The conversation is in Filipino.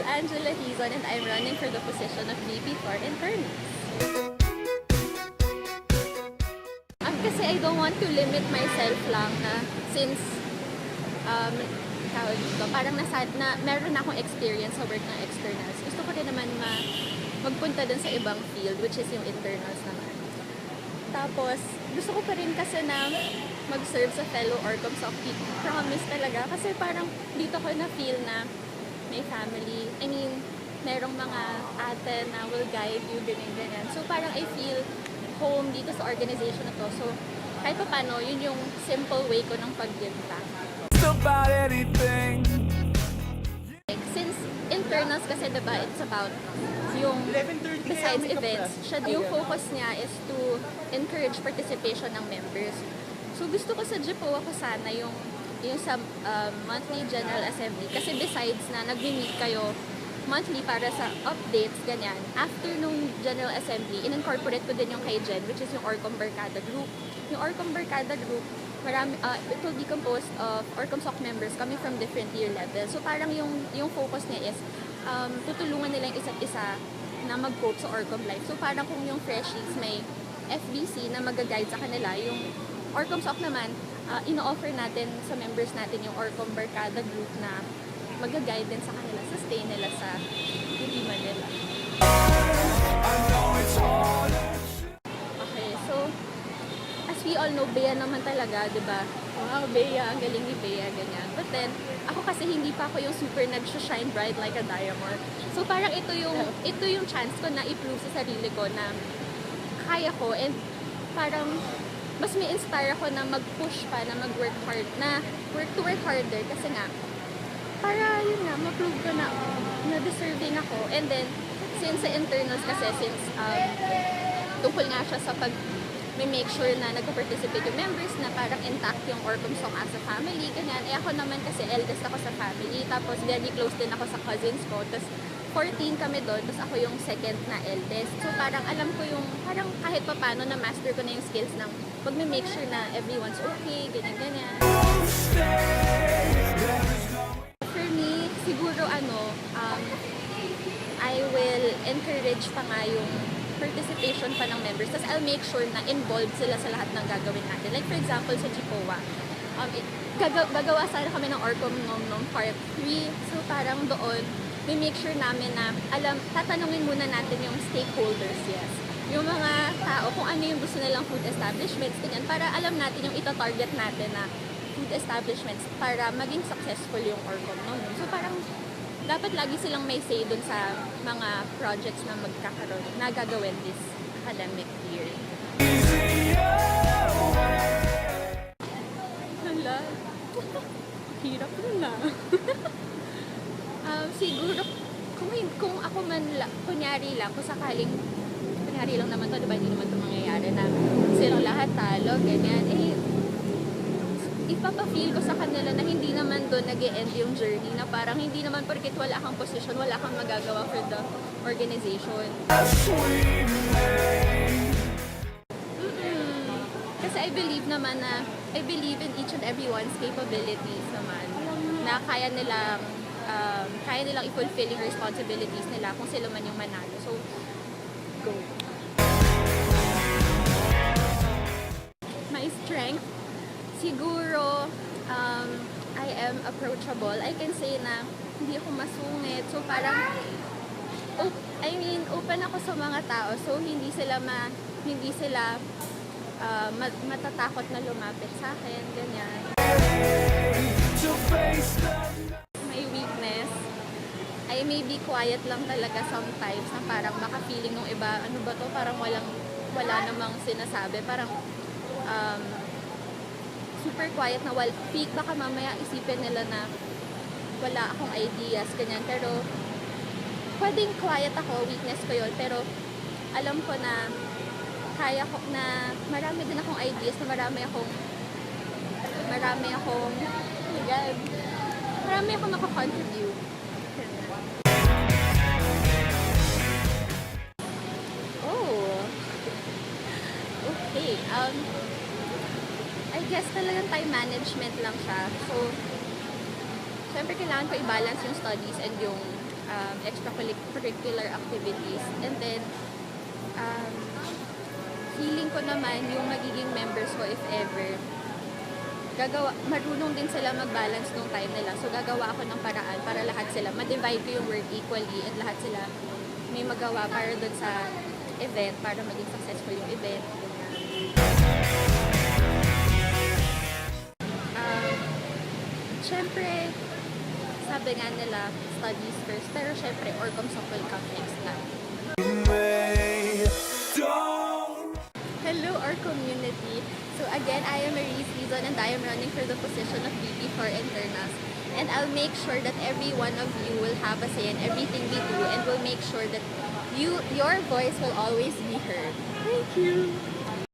Angela Hizon and I'm running for the position of VP for Internals. Kasi I don't want to limit myself lang na since tawag dito, parang meron na akong experience sa work ng externals. Gusto ko rin naman magpunta dun sa ibang field, which is yung internals naman. Tapos, gusto ko pa rin kasi na mag-serve sa fellow Orcom Software. Promise talaga. Kasi parang dito ko na-feel na may family. I mean, merong mga ate na will guide you, ganyan. So, parang I feel home dito sa organization na to. So, kahit pa paano, yun yung simple way ko ng pag-give back. About anything. Since internals kasi diba, it's about yung besides events, yung focus niya is to encourage participation ng members. So gusto ko sa GPOA ko sana yung sa monthly general assembly kasi besides na nag-meet kayo monthly para sa updates, ganyan. After nung General Assembly, in-incorporate ko din yung kay Jen, which is yung Orcom Barkada Group. Yung Orcom Barkada Group, it will be composed of Orcom SOC members coming from different year levels. So parang yung focus niya is tutulungan nila yung isa't isa na mag-cope sa Orcom life. So parang kung yung freshies may FBC na mag-guide sa kanila, yung Orcom SOC naman, ino-offer natin sa members natin yung Orcom Barkada Group na mag-guide din sa kanila, sustain nila sa UP Manila. Okay, so as we all know, Bea naman talaga, di ba? Wow, Bea, ang galing ni Bea, ganyan. But then, ako kasi hindi pa ako yung super nag-shine bright like a diamond. So parang ito yung chance ko na i-prove sa sarili ko na kaya ko and parang mas may inspire ako na mag-push pa, na mag-work hard, na work harder kasi nga para yun nga, ma-prove ko na deserving ako. And then, since sa internals kasi, since tungkol nga siya sa may make sure na nagpa-participate yung members na parang intact yung Orcom SOC as a family, ganyan. Eh ako naman kasi eldest ako sa family, tapos very close din ako sa cousins ko, tapos 14 kami doon, tapos ako yung second na eldest. So parang alam ko yung, parang kahit pa paano na master ko na yung skills ng pag-make sure na everyone's okay, ganyan. Siguro I will encourage pa nga yung participation pa ng members. Tapos I'll make sure na involved sila sa lahat ng gagawin natin. Like for example, sa GPOA, gagawa sana kami ng Orcom Nom Part 3. So parang doon, we make sure namin na tatanungin muna natin yung stakeholders, yes. Yung mga tao, kung ano yung gusto nilang food establishments, ganyan, para alam natin yung ita-target natin na food establishments para maging successful yung Orcom Nom. So parang dapat lagi silang may say dun sa mga projects na magkakaroon, na gagawin this academic year. Hala, hirap na. Siguro, kung ako man, kunyari lang naman to, diba, hindi naman to mangyayari na silang lahat talo, ganyan, ipapafeel ko sa kanila na hindi naman doon nag-e-end yung journey, na parang hindi naman porket wala kang position, wala kang magagawa for the organization. Kasi I believe in each and everyone's capabilities naman, na kaya nilang i-fulfill yung responsibilities nila kung sila man yung manalo. So, go! My strength, siguro, I am approachable. I can say na hindi ako masungit. So parang, open ako sa mga tao. So hindi sila matatakot na lumapit sa akin, ganyan. My weakness, I may be quiet lang talaga sometimes, na parang maka-feeling ng iba, ano ba to, parang wala namang sinasabi. Parang, super quiet na baka mamaya isipin nila na wala akong ideas, ganyan. Pero, pwedeng quiet ako, weakness ko yun, pero alam ko na kaya ko na marami din akong ideas, na marami akong makakontribute. Oh, okay. I guess talagang time management lang siya. So, syempre kailangan ko i-balance yung studies and yung extracurricular activities. And then, feeling ko naman yung magiging members ko, if ever, marunong din sila mag-balance ng time nila. So, gagawa ako ng paraan para lahat sila, ma-divide ko yung work equally and lahat sila may magawa para dun sa event, para maging successful yung event. Siyempre, sabi nga nila, studies first, pero siyempre, Orcomsong will come next na. Hello, our community. So again, I am Marie Season and I am running for the position of VP for Internals. And I'll make sure that every one of you will have a say in everything we do and will make sure that your voice will always be heard. Thank you!